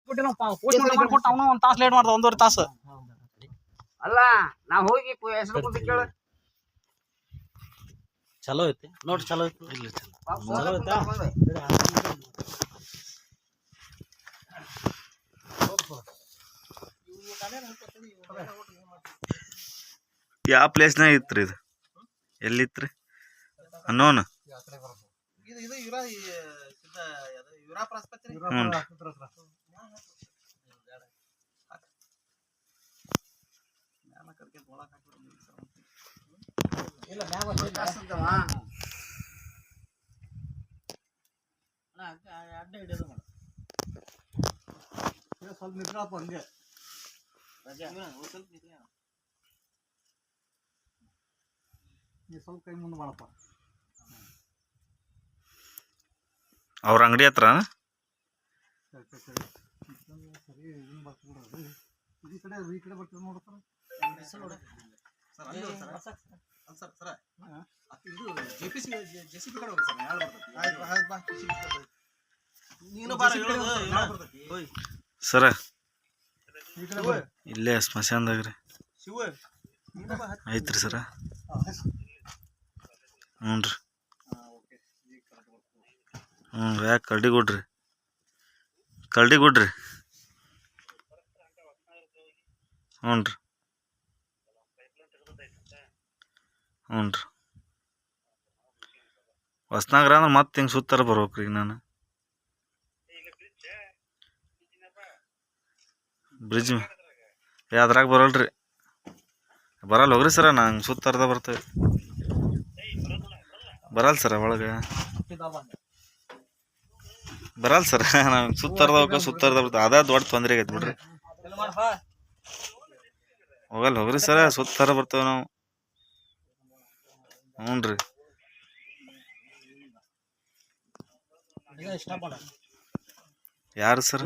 ಮಾಡ್ಕೊಟ್ಟ ಅವನು ಒಂದು ತಾಸು ಲೇಟ್ ಮಾಡ್ದ, 1.5 ತಾಸು. ಅಲ್ಲ ನಾ ಹೋಗಿ ಹೆಸರು ಕುಂತ ಕೇಳ. ಚಲೋ ಐತಿ ನೋಡಿ, ಚಲೋ ಐತಿ. ಇಲ್ಲ ಚಲೋ ಐತಾ? ಯಾವ ಪ್ಲೇಸ್ನಾಗ ಇತ್ರಿ ಇದು? ಎಲ್ಲಿತ್ರಿ ಅನ್ನೋನ? ಸ್ವಲ್ಪ ನಿಂತ್ಕೊಳಪ್ಪ ಹಂಗೆ. ಸ್ವಲ್ಪ ಕೈ ಮುಂದೆ ಮಾಡಪ್ಪ. ಅವ್ರ ಅಂಗಡಿ ಹತ್ರ ಈ ಕಡೆ ಬರ್ತೀವಿ ನೋಡ್ತಾರ. ಸರ ಇಲ್ಲೇ ಸ್ಮಶಾನದಾಗ್ರಿ ಐತ್ರಿ ಸರ. ಹ್ಞೂ ರೀ. ಯಾಕೆ ಕರಡಿಗುಡ್ರಿ? ಕರಡಿಗುಡ್ರಿ. ಹ್ಞೂ ರೀ. ಹ್ಞೂ ರೀ. ಹೊಸ್ನಗರ ಅಂದ್ರೆ ಮತ್ತೆ ಹಿಂಗೆ ಸುತ್ತಾರ ಬರ್ಬೇಕ್ರಿ ಈಗ ನಾನು. ಬ್ರಿಡ್ಜ್ ಅದ್ರಾಗ ಬರಲ್ರಿ, ಬರಲ್ಲ ಹೋಗ್ರಿ ಸರ. ನಂಗೆ ಸುತ್ತಾರ್ದ ಬರ್ತೇವೆ. ಬರಲ್ಲ ಸರ, ಒಳಗೆ ಬರಲ್ಲ ಸರ. ನಂಗೆ ಸುತ್ತಾರ್ದ ಬರ್ತೇವೆ. ಅದ ದೊಡ್ಡ ತೊಂದರೆ ಆಗೈತೆ ಬಿಡ್ರಿ. ಹೋಗಲ್ಲ ಹೋಗ್ರಿ ಸರ, ಸುತ್ತಾರ ಬರ್ತೇವೆ ನಾವು. ಹ್ಞೂ ರೀ. ಯಾರು ಸರ್?